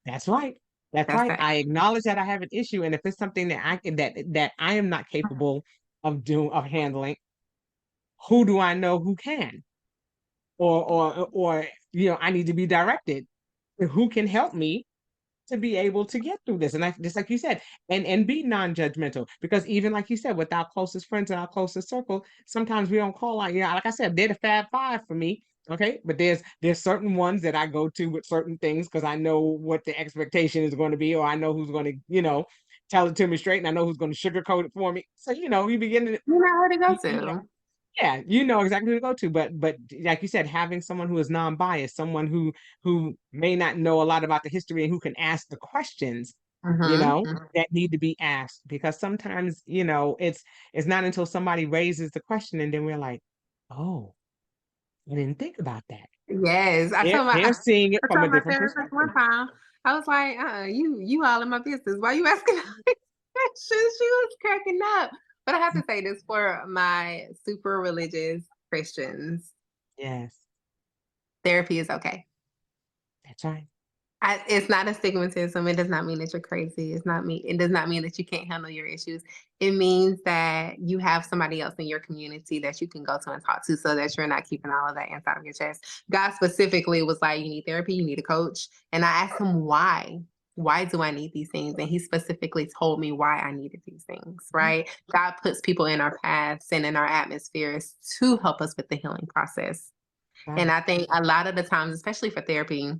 That's right. That's That's right. that. I acknowledge that I have an issue. And if it's something that I can that I am not capable of handling, who do I know who can? Or I need to be directed to who can help me to be able to get through this. And just like you said, and be non-judgmental. Because even like you said, with our closest friends and our closest circle, sometimes we don't call out, like I said, they're the Fab Five for me. Okay. But there's certain ones that I go to with certain things because I know what the expectation is going to be, or I know who's going to, tell it to me straight, and I know who's going to sugarcoat it for me. So, we begin to You know where to go you to. yeah, you know exactly who to go to, but like you said, having someone who is non-biased, someone who may not know a lot about the history and who can ask the questions, Mm-hmm. that need to be asked. Because sometimes, it's not until somebody raises the question and then we're like, oh, I didn't think about that. Yes, They're seeing it I from a told my different therapist one perspective. time. I was like, you all in my business. Why you asking all these questions?" She was cracking up. But I have to say this for my super religious Christians, Yes, therapy is okay. that's right. It's not a stigmatism. It does not mean that you're crazy. It does not mean that you can't handle your issues. It means that you have somebody else in your community that you can go to and talk to so that you're not keeping all of that inside of your chest. God specifically was like, you need therapy, you need a coach. And I asked him why. Why do I need these things? And he specifically told me why I needed these things, right? God puts people in our paths and in our atmospheres to help us with the healing process. And Right. I think a lot of the times, especially for therapy,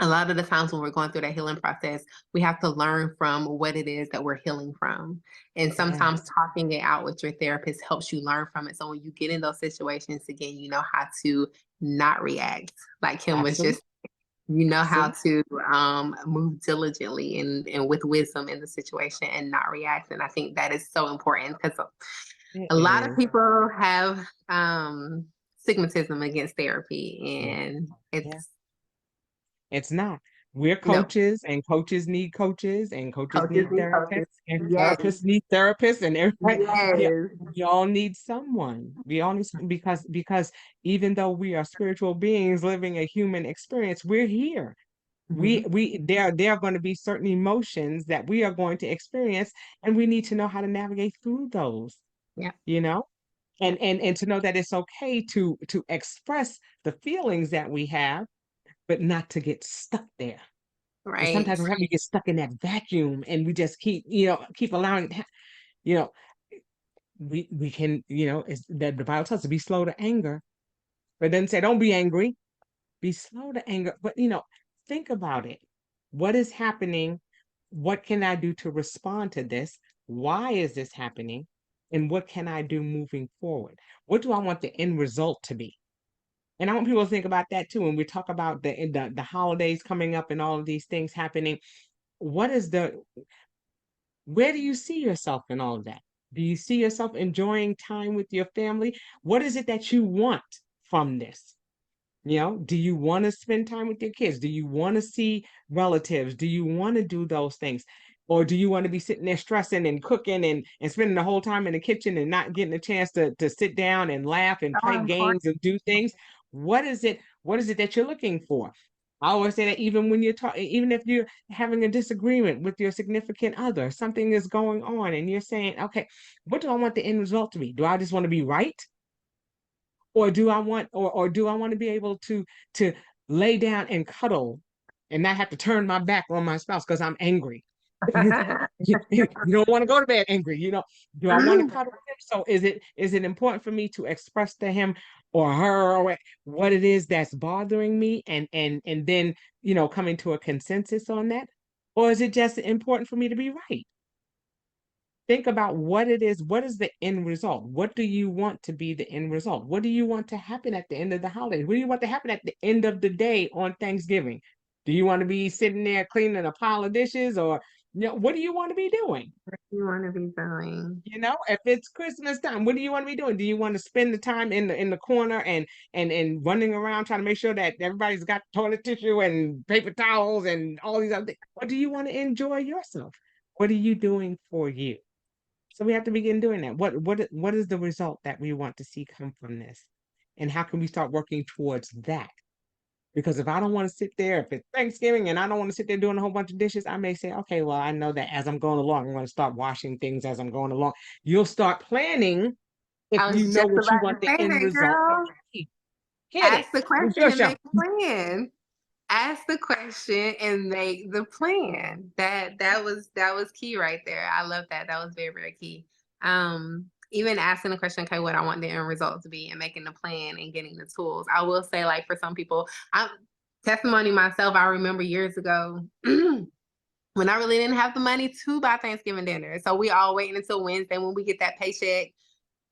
a lot of the times when we're going through that healing process, we have to learn from what it is that we're healing from. And sometimes Yes, talking it out with your therapist helps you learn from it. So when you get in those situations again, you know how to not react. Like Kim was absolutely, just, you know how absolutely. to move diligently and with wisdom in the situation and not react. And I think that is so important because It a lot of is. people have stigmatism against therapy, Yeah, and yeah. it's It's not. We're no. coaches, and coaches need Coaches therapists, need coaches. and Yes. therapists need therapists, and everybody, yeah, Yes. we all need someone. We all need because even though we are spiritual beings living a human experience, we're here. Mhm. There are going to be certain emotions that we are going to experience, and we need to know how to navigate through those, Yeah. you know, Yeah. and to know that it's okay to express the feelings that we have, but not to get stuck there. And Right. sometimes we get stuck in that vacuum and we just keep allowing it. You know, we can, it's that the Bible tells us to be slow to anger, but then say, don't be angry, be slow to anger. But think about it. What is happening? What can I do to respond to this? Why is this happening? And what can I do moving forward? What do I want the end result to be? And I want people to think about that too. When we talk about the holidays coming up and all of these things happening, what is the where do you see yourself in all of that? Do you see yourself enjoying time with your family? What is it that you want from this? Do you want to spend time with your kids? Do you want to see relatives? Do you want to do those things? Or do you want to be sitting there stressing and cooking and spending the whole time in the kitchen and not getting a chance to sit down and laugh and So play important. games and do things? What is it? What is it that you're looking for? I always say that even when you're talking, even if you're having a disagreement with your significant other, something is going on and you're saying, okay, what do I want the end result to be? Do I just want to be right? Or do I want to be able to lay down and cuddle and not have to turn my back on my spouse because I'm angry? You don't want to go to bed angry, do I want to cuddle with him? So is it important for me to express to him or her or what it is that's bothering me, and then coming to a consensus on that? Or is it just important for me to be right? Think about what it is. What is the end result? What do you want to be the end result? What do you want to happen at the end of the holiday? What do you want to happen at the end of the day on Thanksgiving? Do you want to be sitting there cleaning a pile of dishes, or what do you want to be doing? What do you want to be doing? If it's Christmas time, what do you want to be doing? Do you want to spend the time in the corner and running around trying to make sure that everybody's got toilet tissue and paper towels and all these other things? Or do you want to enjoy yourself? What are you doing for you? So we have to begin doing that. What is the result that we want to see come from this? And how can we start working towards that? Because if I don't want to sit there, if it's Thanksgiving and I don't want to sit there doing a whole bunch of dishes, I may say, okay, well, I know that as I'm going along, I'm going to start washing things as I'm going along. You'll start planning if I you was know just what you about want to the say end that, result to girl. be. Hit it. Ask the It's your question and show. make a plan. Ask the question and make the plan. That was key right there. I love that. That was very, very key. Even asking the question, okay, what I want the end result to be, and making the plan and getting the tools. I will say, like, for some people, testimony myself, I remember years ago when I really didn't have the money to buy Thanksgiving dinner. So we all waiting until Wednesday when we get that paycheck,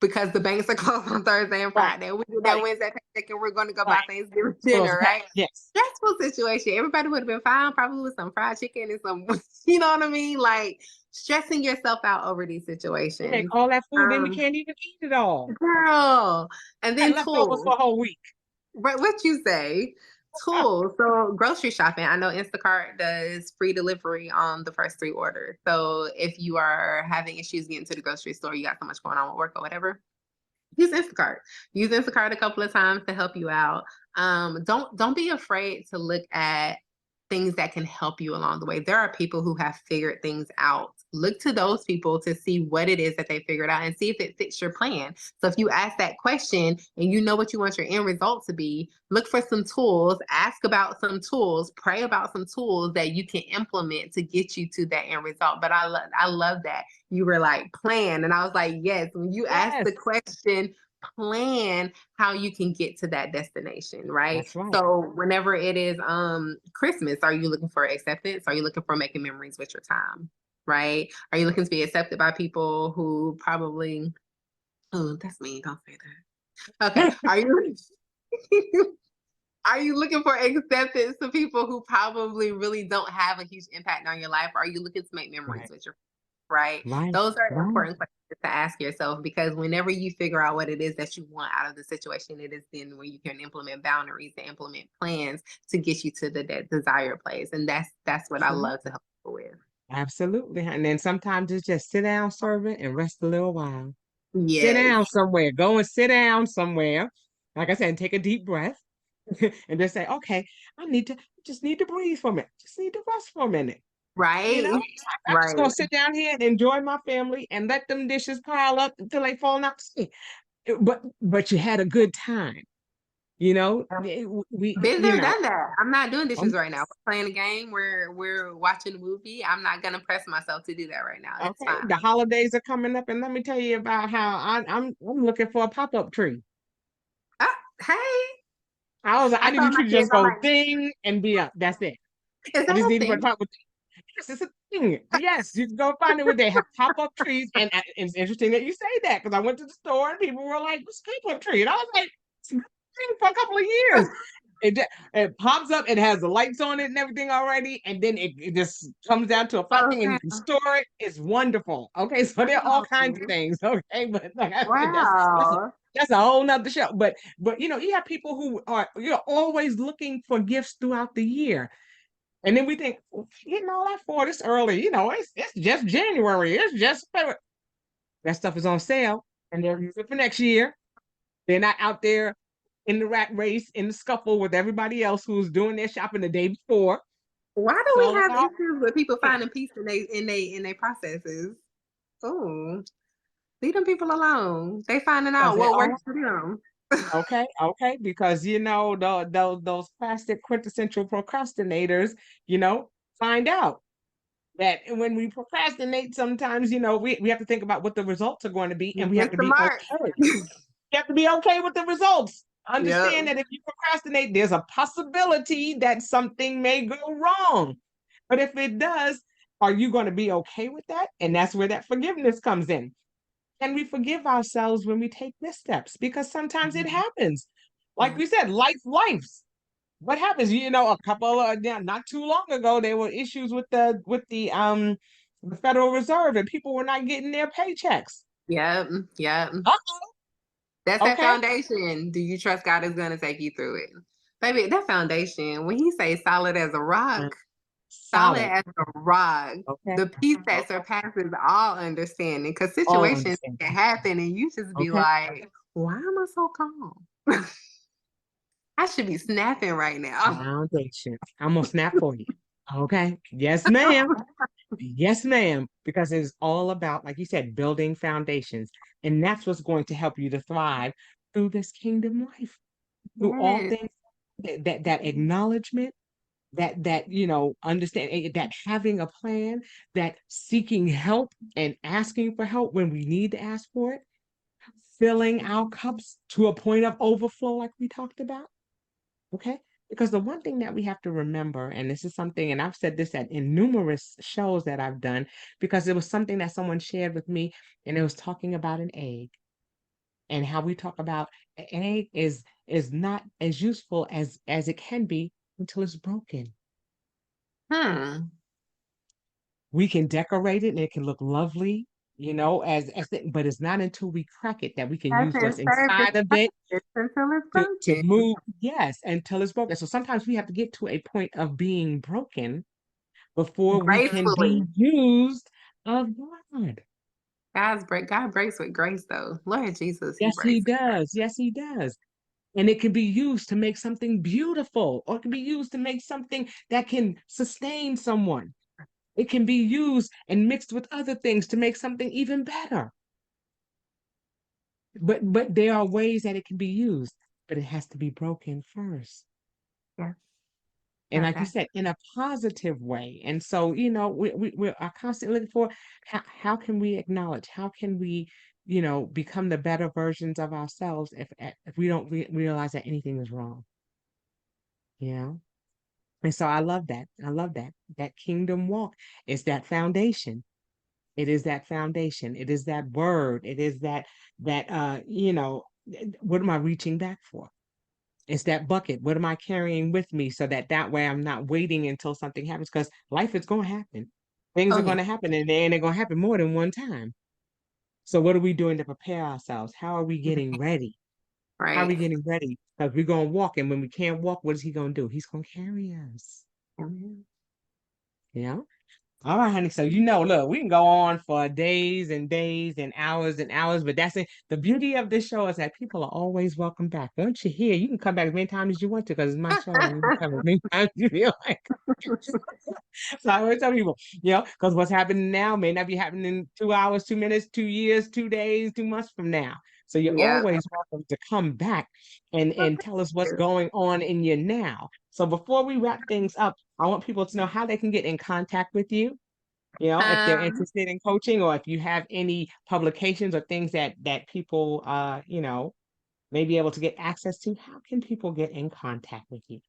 because the banks are closed on Thursday and Right. Friday. We get that Right. Wednesday paycheck and we're going to go Right. buy Thanksgiving dinner, right? Yes. Stressful situation. Everybody would have been fine, probably with some fried chicken and some, you know what I mean? Like, stressing yourself out over these We situations. make all that food, then we can't even eat it all. Girl. And then Leftovers tools. for a whole week. Right, what you say? Tools. So grocery shopping. I know Instacart does free delivery on the first 3 orders. So if you are having issues getting to the grocery store, you got so much going on with work or whatever, use Instacart. Use Instacart a couple of times to help you out. Don't be afraid to look at things that can help you along the way. There are people who have figured things out. Look to those people to see what it is that they figured out and see if it fits your plan. So if you ask that question and you know what you want your end result to be, look for some tools, ask about some tools, pray about some tools that you can implement to get you to that end result. But I love that you were like, plan. And I was like, yes, when you ask the question, plan how you can get to that destination, right? That's right. So whenever it is Christmas, are you looking for acceptance? Are you looking for making memories with your time? Right? Are you looking to be accepted by people who probably, oh, that's me, don't say that. Okay. Are you looking for acceptance to people who probably really don't have a huge impact on your life? Or are you looking to make memories with your right? Those are important questions to ask yourself, because whenever you figure out what it is that you want out of the situation, it is then when you can implement boundaries and implement plans to get you to the desired place. And that's what I love to help people with. Absolutely. And then sometimes it's just sit down, servant, and rest a little while. Yes. Sit down somewhere. Go and sit down somewhere. Like I said, take a deep breath and just say, okay, just need to breathe for a minute. Just need to rest for a minute. Right. I'm just gonna sit down here and enjoy my family and let them dishes pile up until they fall out to sea. But you had a good time, we Been there, done that. I'm not doing dishes right now. We're playing a game. We're watching a movie. I'm not gonna press myself to do that right now. It's fine. The holidays are coming up, and let me tell you about how I'm looking for a pop-up tree. Hey. I need you to just go ding and be up. That's it. Is I just need to thing? put top with. Yes, it's a thing. Yes, you can go find it where they have pop-up trees, and it's interesting that you say that, because I went to the store and people were like, "What's a pop-up tree?" And I was like, "It's been a thing for a couple of years." It pops up, it has the lights on it and everything already, and then it just comes down to a flat thing and you can store it. It's wonderful. Okay, so there are all kinds of things. Okay, but like I said, that's a whole nother show. But you have people who are always looking for gifts throughout the year. And then we think, getting all that for this early, it's just January, it's just February. That stuff is on sale, and they're using it for next year. They're not out there in the rat race, in the scuffle with everybody else who's doing their shopping the day before. Why do we have issues with people finding peace in they processes? Oh, leave them people alone. They finding out what works for them. Okay, because those plastic quintessential procrastinators, find out that when we procrastinate, sometimes we have to think about what the results are going to be, and we have to be okay. You have to be okay with the results. Understand that if you procrastinate, there's a possibility that something may go wrong. But if it does, are you going to be okay with that? And that's where that forgiveness comes in. Can we forgive ourselves when we take missteps? Because sometimes it happens. Like we said, life's. what happens? A couple of not too long ago, there were issues with the Federal Reserve, and people were not getting their paychecks. Yep, yep. Uh-oh. That's that Okay. foundation. Do you trust God is going to take you through it? Baby, that foundation, when he say solid as a rock, solid Solid. as a rock, Okay. the peace that Okay. surpasses all understanding. Because All situations understand. can happen and you just be Okay. like, why am I so calm? I should be snapping right now. Foundation. I'm gonna snap for you. Okay. Yes, ma'am. Yes, ma'am. Because it's all about, like you said, building foundations. And that's what's going to help you to thrive through this kingdom life, through all Yes. things that acknowledgement, that understand that having a plan, that seeking help and asking for help when we need to ask for it, filling our cups to a point of overflow, like we talked about. Okay. Because the one thing that we have to remember, and this is something, and I've said this in numerous shows that I've done, because it was something that someone shared with me, and it was talking about an egg and how we talk about an egg is not as useful as it can be until it's broken. Hmm. We can decorate it and it can look lovely, but it's not until we crack it that we can use what's Hasn't served its inside of it purpose until it's to broken. move. Yes, until it's broken. So sometimes we have to get to a point of being broken before we can be Gracefully. used of God. God breaks with grace though. Lord Jesus, he Yes, he breaks with grace. does. Yes, he does. And it can be used to make something beautiful, or it can be used to make something that can sustain someone. It can be used and mixed with other things to make something even better. But there are ways that it can be used, but it has to be broken first. Yeah. And like you Okay. said, in a positive way. And so, we are constantly looking for how can we acknowledge, how can we, become the better versions of ourselves if we don't realize that anything is wrong, you know? And so I love that. I love that. That kingdom walk is that foundation. It is that foundation. It is that word. It is what am I reaching back for? It's that bucket. What am I carrying with me so that way I'm not waiting until something happens? Because life is going to happen. Things Oh are going yeah. to happen, and they're going to happen more than one time. So what are we doing to prepare ourselves? How are we getting ready? How are Right. we getting ready? Because we're going to walk, and when we can't walk, what is he going to do? He's going to carry us. Amen. You know? All right, honey. So look, we can go on for days and days and hours, but that's it. The beauty of this show is that people are always welcome back. Once you're here, you can come back as many times as you want to because it's my show and you can come as many times as you feel like. So I always tell people, because what's happening now may not be happening in 2 hours, 2 minutes, 2 years, 2 days, 2 months from now. So you're Yeah. always welcome to come back and tell us what's Okay. going on in your now. So before we wrap things up, I want people to know how they can get in contact with you. If they're Um, interested in coaching, or if you have any publications or things that people may be able to get access to, how can people get in contact with you?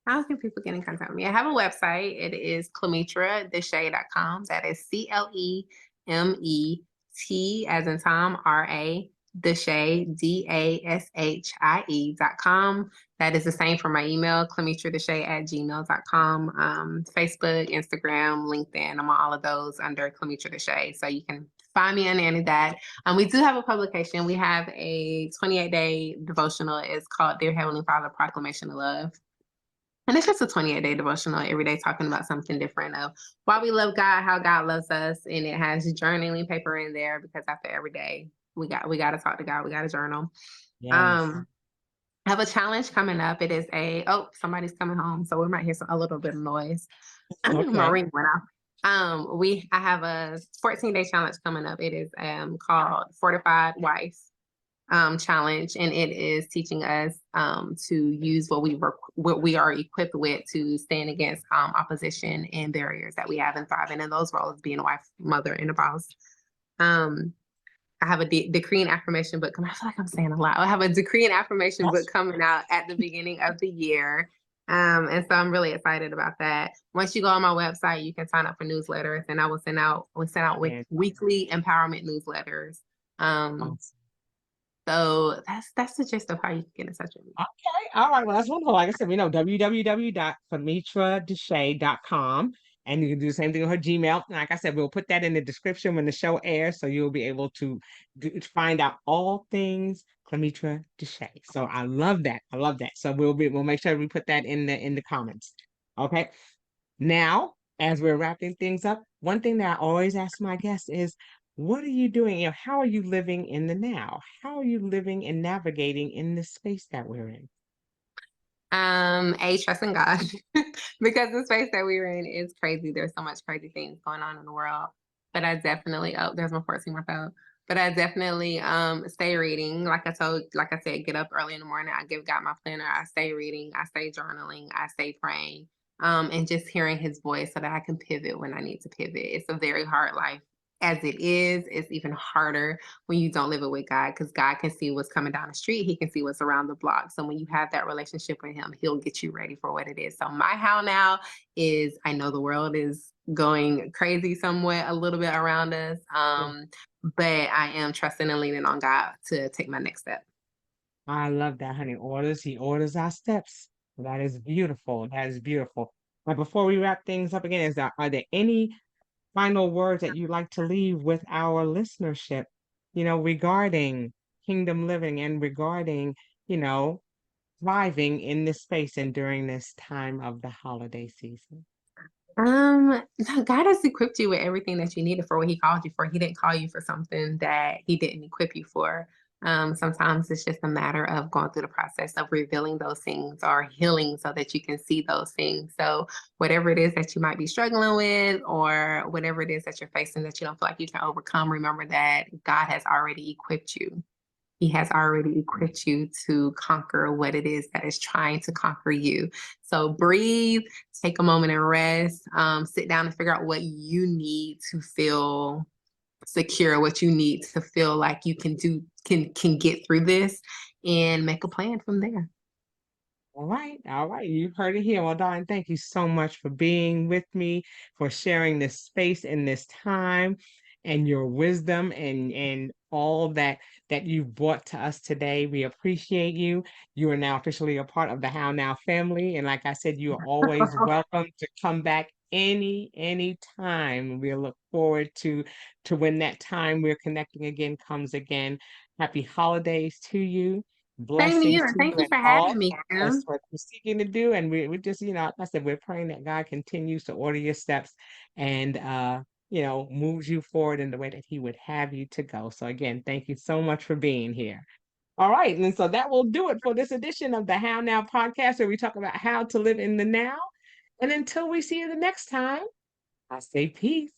how can people get in contact with me? I have a website. It is ClemetraDashié.com. That is CLEMET as in Tom, RA, Dashié, DASHIE.com. That is the same for my email, ClemetraDashié@gmail.com. Facebook, Instagram, LinkedIn. I'm on all of those under Clemetra Dashié. So you can find me on any of that. We do have a publication. We have a 28-day devotional. It's called Dear Heavenly Father, Proclamation of Love. And it's just a 28-day devotional every day talking about something different of why we love God, how God loves us. And it has journaling paper in there because after every day, we got to talk to God. We got to journal. Yes. I have a challenge coming up. It is somebody's coming home. So we might hear a little bit of noise. My Okay. ring went off. I have a 14-day challenge coming up. It is called Fortified Wife challenge, and it is teaching us to use what we are equipped with to stand against opposition and barriers that we have in thriving in those roles, being a wife, mother, and a boss. I have a decree and affirmation book. I feel like I'm saying a lot. I have a decree and affirmation book coming out at the beginning of the year. And so I'm really excited about that. Once you go on my website, you can sign up for newsletters, and we send out And weekly empowerment newsletters. awesome. So that's the gist of how you can get in touch with me. Okay. All right. Well, that's wonderful. Like I said, we know www.clemetradashié.com. And you can do the same thing with her Gmail. Like I said, we'll put that in the description when the show airs. So you'll be able to find out all things Clemetra Dashié. So I love that. I love that. So we'll make sure we put that in the comments. Okay. Now, as we're wrapping things up, one thing that I always ask my guests is, what are you doing? How are you living in the now? How are you living and navigating in this space that we're in? Trusting God because the space that we were in is crazy. There's so much crazy things going on in the world. But I definitely, oh, there's my 14-month old. But I definitely stay reading. Like I said, get up early in the morning. I give God my planner. I stay reading. I stay journaling. I stay praying. And just hearing his voice so that I can pivot when I need to pivot. It's a very hard life as it is. It's even harder when you don't live it with God, because God can see what's coming down the street. He can see what's around the block. So when you have that relationship with him, he'll get you ready for what it is. So my how now is, I know the world is going crazy somewhat a little bit around us. But I am trusting and leaning on God to take my next step. I love that, honey. He orders our steps. That is beautiful. That is beautiful. But before we wrap things up again, are there any final words that you'd like to leave with our listenership, regarding kingdom living and regarding, thriving in this space and during this time of the holiday season? God has equipped you with everything that you needed for what he called you for. He didn't call you for something that he didn't equip you for. Sometimes it's just a matter of going through the process of revealing those things or healing so that you can see those things. So whatever it is that you might be struggling with, or whatever it is that you're facing that you don't feel like you can overcome, remember that God has already equipped you. He has already equipped you to conquer what it is that is trying to conquer you. So breathe, take a moment and rest, sit down and figure out what you need to feel secure, what you need to feel like you can get through this, and make a plan from there. All right, all right. You've heard it here. Well, darling, thank you so much for being with me, for sharing this space and this time, and your wisdom and all that you've brought to us today. We appreciate you. You are now officially a part of the How Now family, and like I said, you are always welcome to come back any time. We look forward to when that time we're connecting again comes again. Happy holidays to you. Same to Blessings you, and to you thank you and for all. having me, That's Kim. what we're seeking to do. And we just, like I said, we're praying that God continues to order your steps and, moves you forward in the way that he would have you to go. So again, thank you so much for being here. All right. And so that will do it for this edition of the How Now podcast, where we talk about how to live in the now. And until we see you the next time, I say peace.